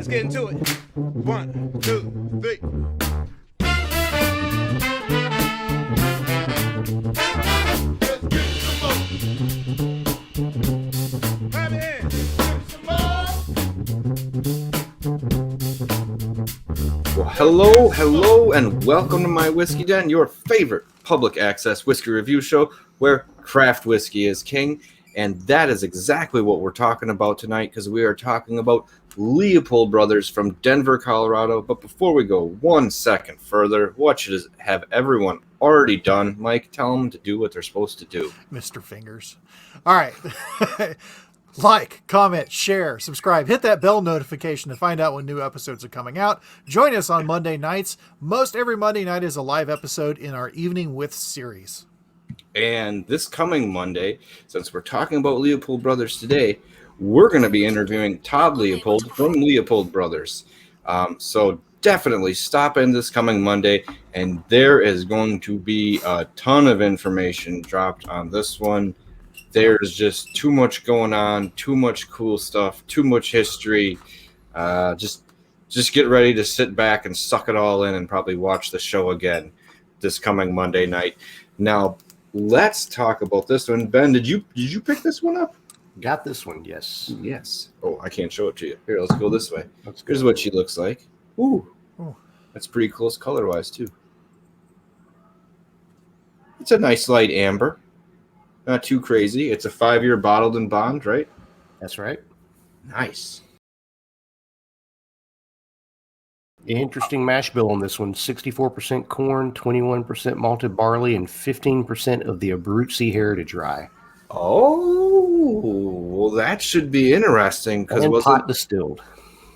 Let's get into it. 1, 2, 3. Let's get some more. Clap your hands. Some more. Well, hello, and welcome to My Whiskey Den, your favorite public access whiskey review show where craft whiskey is king. And that is exactly what we're talking about tonight, because we are talking about Leopold Brothers from Denver, Colorado. But before we go 1 second further, what should have everyone already done? Mike, tell them to do what they're supposed to do. Mr. Fingers. All right. Like, comment, share, subscribe, hit that bell notification to find out when new episodes are coming out. Join us on Monday nights. Most every Monday night is a live episode in our Evening With series. And this coming Monday, since we're talking about Leopold Brothers today, we're going to be interviewing Todd Leopold from Leopold Brothers. So definitely stop in this coming Monday, and there is going to be a ton of information dropped on this one. There's just too much going on, too much cool stuff, too much history. Just get ready to sit back and suck it all in and probably watch the show again this coming Monday night. Now, let's talk about this one. Ben, did you pick this one up? Got this one, yes. Yes. Oh, I can't show it to you. Here, let's go this way. That's Here's good. what she looks like. Ooh. Ooh. That's pretty close color-wise, too. It's a nice light amber. Not too crazy. It's a 5-year bottled and bond, right? That's right. Nice. Interesting mash bill on this one. 64% corn, 21% malted barley, and 15% of the Abruzzi Heritage Rye. Oh, well, that should be interesting. And pot distilled.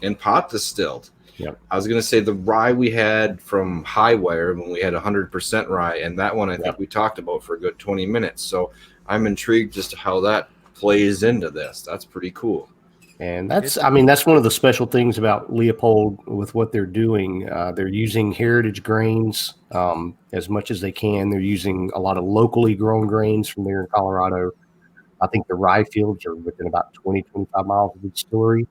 And pot distilled. Yep. I was going to say the rye we had from Highwire when we had 100% rye, and that one I think we talked about for a good 20 minutes. So I'm intrigued as to how that plays into this. That's pretty cool. And that's one of the special things about Leopold with what they're doing. They're using heritage grains as much as they can. They're using a lot of locally grown grains from there in Colorado. I think the rye fields are within about 20, 25 miles of the distillery.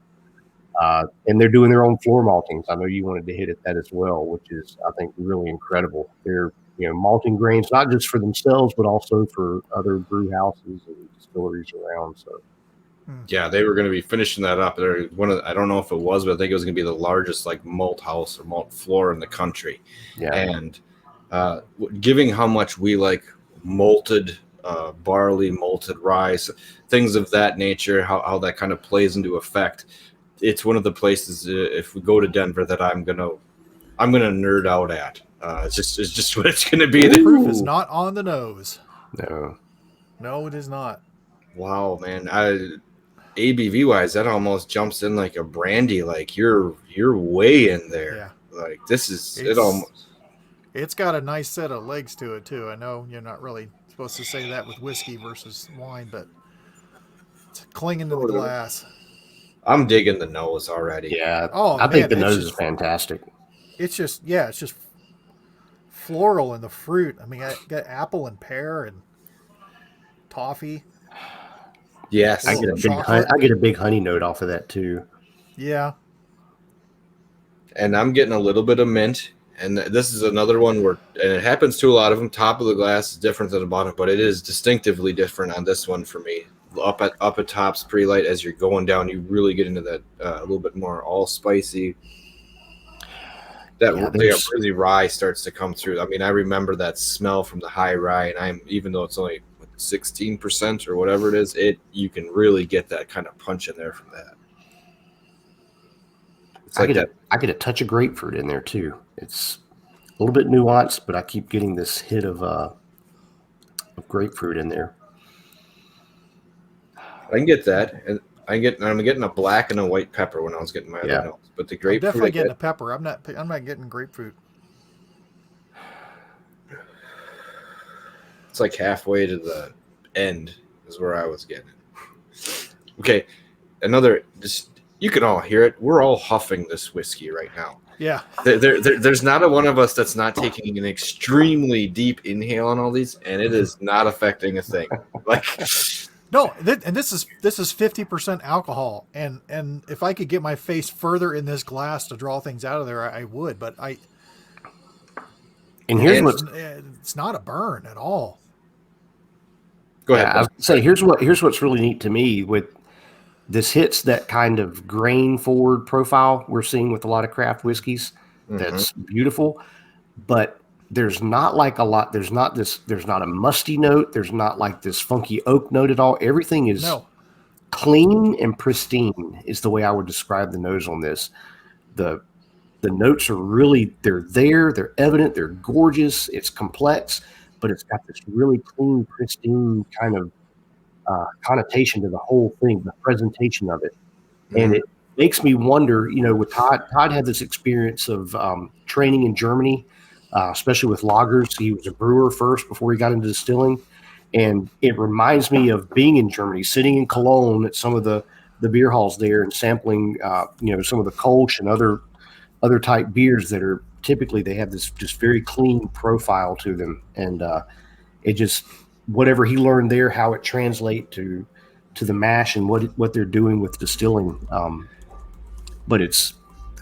And they're doing their own floor maltings. I know you wanted to hit at that as well, which is, I think, really incredible. They're malting grains, not just for themselves, but also for other brew houses and distilleries around. So. Yeah, they were going to be finishing that up. They're I don't know if it was, but I think it was going to be the largest malt house or malt floor in the country. Yeah. And giving how much we like malted barley, malted rice, things of that nature, how that kind of plays into effect. It's one of the places if we go to Denver that I'm gonna nerd out at. It's just what it's gonna be. The proof is not on the nose. No, it is not. Wow, man! ABV wise, that almost jumps in like a brandy. Like you're way in there. Yeah. Like this is it almost. It's got a nice set of legs to it too. I know you're not really supposed to say that with whiskey versus wine, but it's clinging to the glass. I'm digging the nose already. Yeah. Oh, I think the nose is fantastic. It's just floral in the fruit. I mean, I got apple and pear and toffee. Yes. I get a big honey note off of that too. Yeah. And I'm getting a little bit of mint. And this is another one where, and it happens to a lot of them, top of the glass is different than the bottom, but it is distinctively different on this one for me. Up at top's pretty light. As you're going down, you really get into that a little bit more all spicy. The really rye starts to come through. I mean, I remember that smell from the high rye, and even though it's only 16% or whatever it is, you can really get that kind of punch in there from that. It's I get a touch of grapefruit in there too. It's a little bit nuanced, but I keep getting this hit of grapefruit in there. I can get that, and I'm getting a black and a white pepper when I was getting my other notes. But the grapefruit, I'm definitely getting a pepper. I'm not getting grapefruit. It's like halfway to the end is where I was getting it. Okay, you can all hear it. We're all huffing this whiskey right now. Yeah. There's not a one of us that's not taking an extremely deep inhale on all these, and it is not affecting a thing. No, and this is 50% alcohol, and if I could get my face further in this glass to draw things out of there, I would. But And here's And- what it's not a burn at all. Go ahead. I was gonna say here's what's really neat to me with this hits that kind of grain forward profile we're seeing with a lot of craft whiskeys. That's beautiful, but there's not like a lot. There's not a musty note. There's not like this funky oak note at all. Everything is clean and pristine is the way I would describe the nose on this. The notes are really, they're evident, they're gorgeous, it's complex, but it's got this really clean, pristine kind of connotation to the whole thing, the presentation of it. And it makes me wonder, with Todd had this experience of training in Germany, especially with lagers. He was a brewer first before he got into distilling. And it reminds me of being in Germany, sitting in Cologne at some of the beer halls there and sampling, some of the Kolsch and other type beers that are typically, they have this just very clean profile to them. And it just, whatever he learned there, how it translates to the mash and what they're doing with distilling. But it's,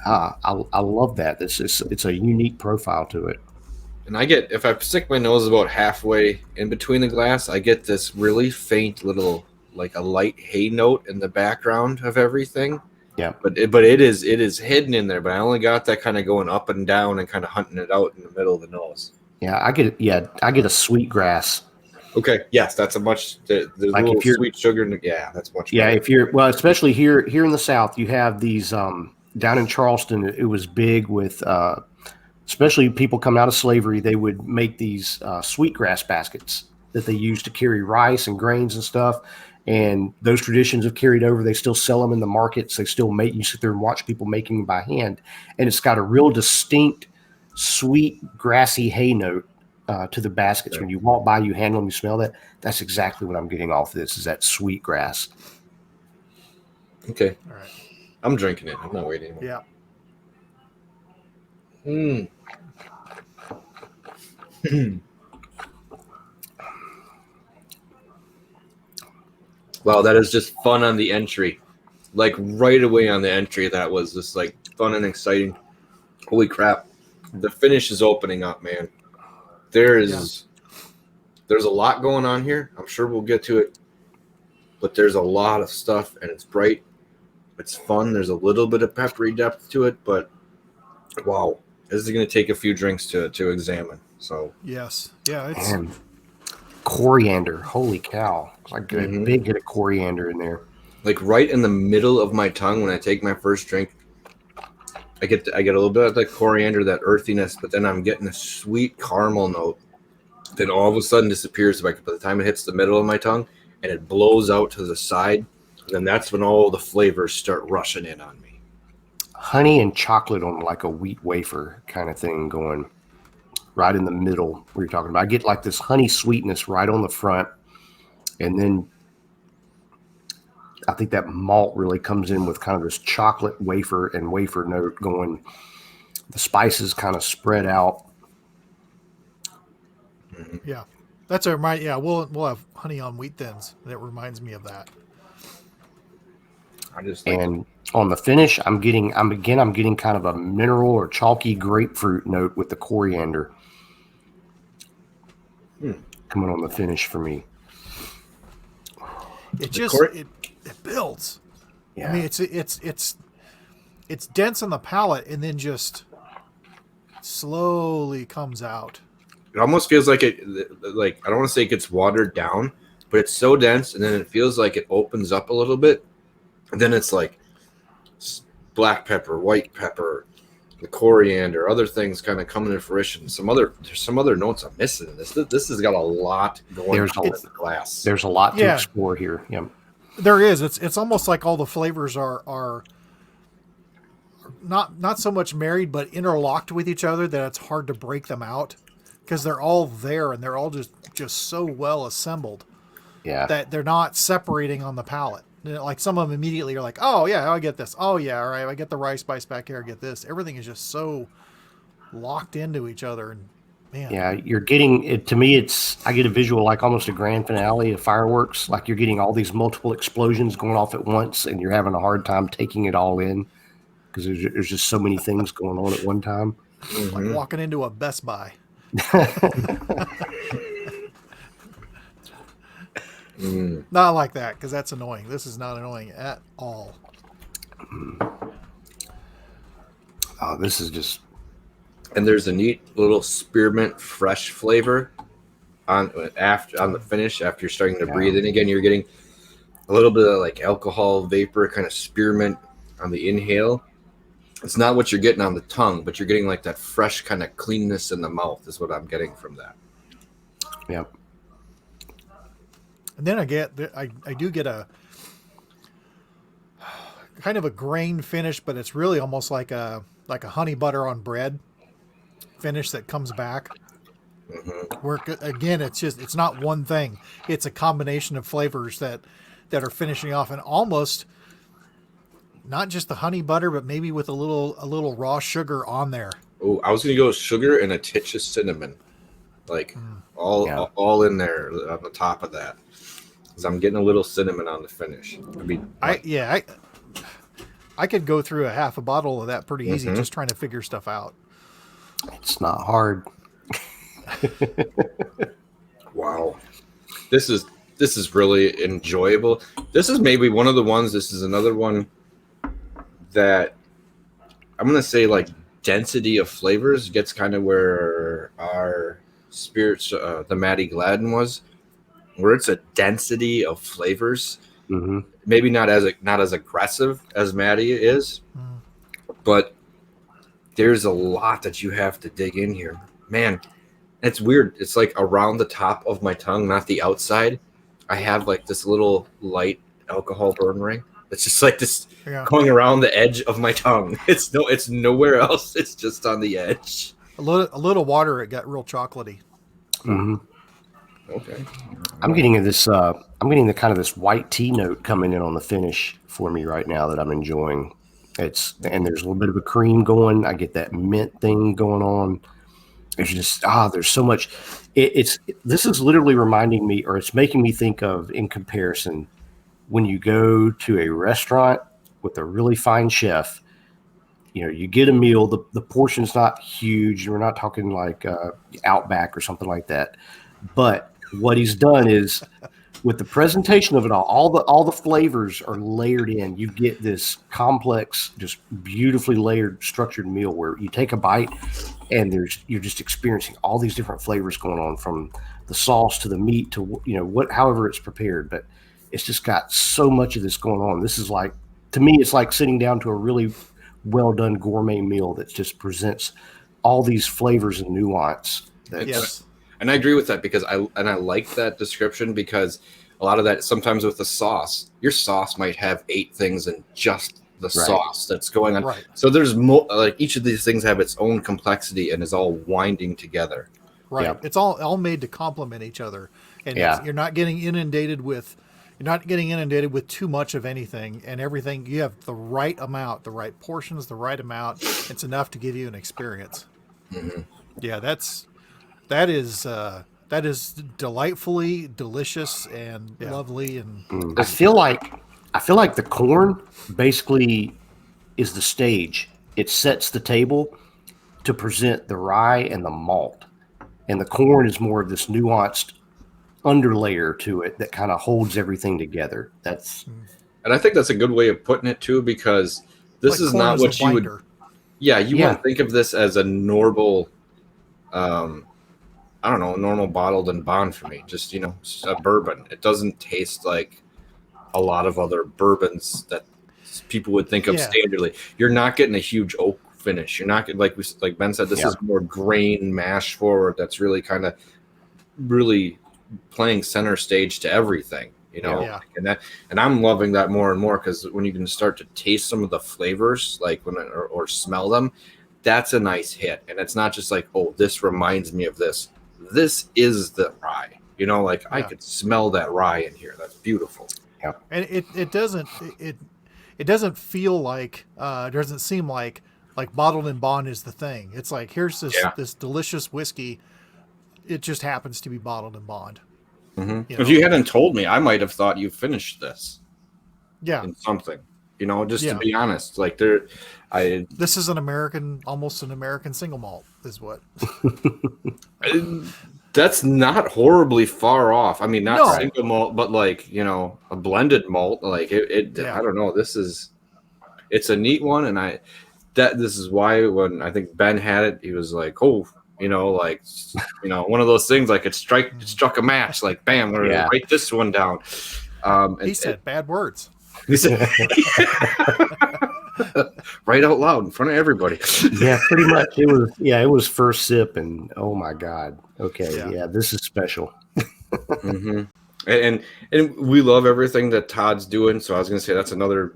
I love that. It's a unique profile to it. And I get, if I stick my nose about halfway in between the glass, I get this really faint little, like a light hay note in the background of everything. Yeah. But it is hidden in there, but I only got that kind of going up and down and kind of hunting it out in the middle of the nose. Yeah, I get a sweet grass. Okay. Yes, that's a much, the Like little if you're- sweet sugar. Yeah, that's much Yeah, better. if you're, well, especially here in the South, you have these down in Charleston. It was big with especially people coming out of slavery. They would make these sweetgrass baskets that they used to carry rice and grains and stuff. And those traditions have carried over. They still sell them in the markets. They still make, you sit there and watch people making them by hand. And it's got a real distinct, sweet, grassy hay note to the baskets. When you walk by, you handle them, you smell that. That's exactly what I'm getting off of this, is that sweet grass. Okay. All right. I'm drinking it. I'm not waiting anymore. Yeah. Wow, that is just fun on the entry. Like right away on the entry, that was just like fun and exciting. Holy crap. The finish is opening up, man. There's a lot going on here. I'm sure we'll get to it. But there's a lot of stuff and it's bright. It's fun. There's a little bit of peppery depth to it, but wow. This is going to take a few drinks to examine. So Yes. Yeah. It's And coriander, holy cow. It's like a big hit of coriander in there. like right in the middle of my tongue when I take my first drink, I get a little bit of the coriander, that earthiness, but then I'm getting a sweet caramel note that all of a sudden disappears by the time it hits the middle of my tongue and it blows out to the side. And then that's when all the flavors start rushing in on me. Honey and chocolate on like a wheat wafer kind of thing going right in the middle where you're talking about. I get like this honey sweetness right on the front. And then I think that malt really comes in with kind of this chocolate wafer and wafer note going. The spices kind of spread out. yeah. That's a remind. Yeah, we'll have honey on wheat thins. That reminds me of that. I just like And on the finish, I'm getting kind of a mineral or chalky grapefruit note with the coriander coming on the finish for me. It just it builds. Yeah. I mean, it's dense on the palate and then just slowly comes out. it almost feels like I don't want to say it gets watered down, but it's so dense, and then it feels like it opens up a little bit, and then it's like black pepper, white pepper, the coriander, other things kind of coming to fruition. There's some other notes I'm missing in this. This has got a lot going There's on in the glass. There's a lot to Yeah. explore here. Yeah. There is. It's almost like all the flavors are not so much married, but interlocked with each other that it's hard to break them out because they're all there and they're all just so well assembled Yeah. that they're not separating on the palate. You know, like some of them immediately are like, oh yeah, I get this. Oh yeah, all right, I get the rice spice back here. I get this. Everything is just so locked into each other, and Man. Yeah, you're getting it. To me, I get a visual like almost a grand finale of fireworks. Like you're getting all these multiple explosions going off at once, and you're having a hard time taking it all in because there's just so many things going on at one time. Like walking into a Best Buy. Not like that, because that's annoying. This is not annoying at all. Oh, this is just. And there's a neat little spearmint fresh flavor on the finish after you're starting to breathe in again. You're getting a little bit of like alcohol vapor, kind of spearmint on the inhale. It's not what you're getting on the tongue, but you're getting like that fresh kind of cleanness in the mouth is what I'm getting from that. Yep. And then I do get a kind of a grain finish, but it's really almost like a honey butter on bread finish that comes back. Where again, it's not one thing; it's a combination of flavors that are finishing off, and almost not just the honey butter, but maybe with a little raw sugar on there. Oh, I was gonna go with sugar and a titch of cinnamon, like all in there on the top of that, because I'm getting a little cinnamon on the finish. I could go through a half a bottle of that pretty easy, just trying to figure stuff out. It's not hard. Wow, this is really enjoyable. This is maybe one of the ones. This is another one that I'm gonna say like density of flavors gets kind of where our spirits, the Matty Gladden was, where it's a density of flavors. Maybe not as aggressive as Matty is, but there's a lot that you have to dig in here, man. It's weird. It's like around the top of my tongue, not the outside. I have like this little light alcohol burn ring. It's just like this going around the edge of my tongue. It's nowhere else. It's just on the edge. A little water, it got real chocolatey. Okay. I'm getting this. I'm getting the kind of this white tea note coming in on the finish for me right now that I'm enjoying. There's a little bit of a cream going. I get that mint thing going on. There's just there's so much. This is literally reminding me, or it's making me think of, in comparison, when you go to a restaurant with a really fine chef. You know, you get a meal. The portion's not huge. We're not talking like Outback or something like that. But what he's done is, with the presentation of it all the flavors are layered in. You get this complex, just beautifully layered, structured meal where you take a bite and you're just experiencing all these different flavors going on, from the sauce to the meat to however it's prepared. But it's just got so much of this going on. This is like, to me, it's like sitting down to a really well done gourmet meal that just presents all these flavors and nuance. Yes. And I agree with that, because I like that description, because a lot of that, sometimes with the sauce, your sauce might have 8 things in just the sauce that's going on. Right. So there's more, like each of these things have its own complexity and is all winding together. Right. Yep. It's all made to complement each other. And you're not getting inundated with too much of anything, and everything. You have the right amount, the right portions, the right amount. It's enough to give you an experience. Yeah, that is delightfully delicious and lovely. And I feel like the corn basically is the stage. It sets the table to present the rye and the malt, and the corn is more of this nuanced underlayer to it that kind of holds everything together. And I think that's a good way of putting it too, because this is not what you would. Yeah, you wouldn't think of this as a normal. I don't know, normal bottled and bond for me. Just, a bourbon. It doesn't taste like a lot of other bourbons that people would think of standardly. You're not getting a huge oak finish. You're not getting, like Ben said, this is more grain mash forward. That's really kind of really playing center stage to everything, and I'm loving that more and more, because when you can start to taste some of the flavors, like or smell them, that's a nice hit. And it's not just like, oh, this reminds me of this. This is the rye, I could smell that rye in here. That's beautiful. Yeah. And it doesn't feel like, it doesn't seem like bottled and bond is the thing. It's like, here's this delicious whiskey It just happens to be bottled in bond. If you hadn't told me, I might have thought you finished this Yeah. in something. Just Yeah. to be honest, like This is almost an American single malt, is what. That's not horribly far off. I mean, not No. single malt, but like a blended malt. Like it Yeah. I don't know. It's a neat one, and this is why when I think Ben had it, he was like, oh, one of those things like it struck a match, like bam, we're gonna write this one down. He said bad words. He said, right out loud in front of everybody. Yeah, pretty much. It was first sip, and oh my god. Okay, yeah, this is special. Mm-hmm. And we love everything that Todd's doing. So I was gonna say that's another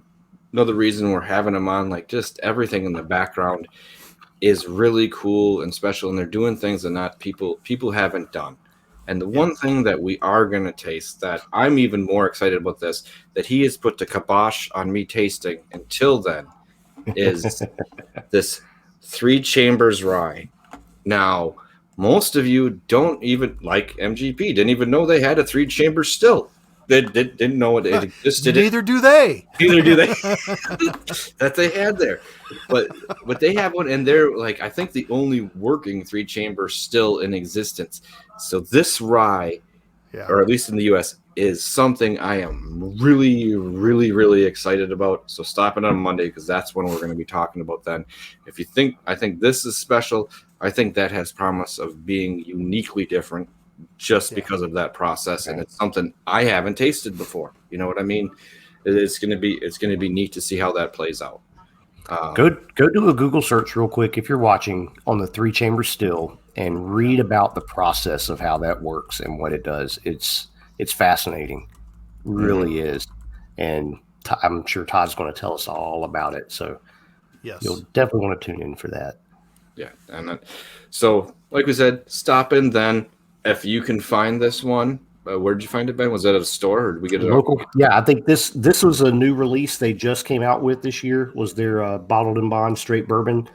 reason we're having him on. Like just everything in the background is really cool and special, and they're doing things that not people haven't done. And the one thing that we are going to taste that I'm even more excited about that he has put the kibosh on me tasting until then is this 3 Chambers rye. Now, most of you don't even like MGP, didn't even know they had a 3 Chambers still. They didn't know it existed. Neither do they. Neither do they. That they had there. But they have one, and they're like, I think the only working 3 Chambers still in existence. So this rye, or at least in the U.S., is something I am really, really, really excited about. So stop in on Monday because that's when we're going to be talking about then. If you think I think this is special, I think that has promise of being uniquely different just because of that process, and it's something I haven't tasted before. You know what I mean? It's going to be neat to see how that plays out. Go do a Google search real quick if you're watching on the 3 Chambers still and read about the process of how that works and what it does. It's fascinating, really is, and I'm sure Todd's going to tell us all about it. So you'll definitely want to tune in for that. Yeah, and so like we said, stop in then if you can find this one. Where did you find it, Ben? Was that at a store, or did we get it local? Yeah, I think this was a new release they just came out with this year. Was their bottled in bond straight bourbon.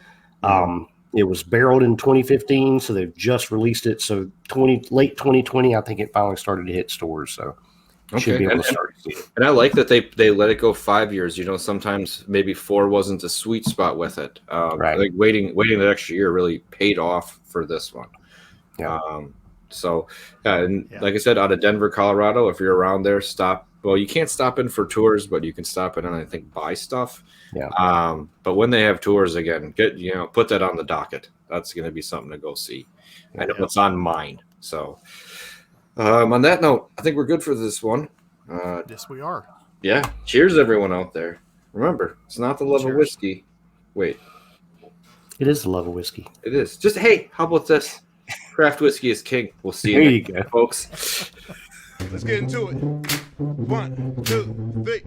It was barreled in 2015, so they've just released it. So late 2020, I think it finally started to hit stores. So should be able to start to see it. And I like that they let it go 5 years. Sometimes maybe 4 wasn't a sweet spot with it. Right. I think waiting that extra year really paid off for this one. Yeah. Like I said, out of Denver, Colorado, if you're around there, stop. Well, you can't stop in for tours, but you can stop in and I think buy stuff. Yeah. But when they have tours again, put that on the docket. That's going to be something to go see. I know it's on mine. So, on that note, I think we're good for this one. Yes, we are. Yeah. Cheers, everyone out there. Remember, it's not the love of whiskey. Wait. It is the love of whiskey. It is. Just, hey, how about this? Craft whiskey is king. We'll see you next time, folks. Let's get into it. 1, 2, 3.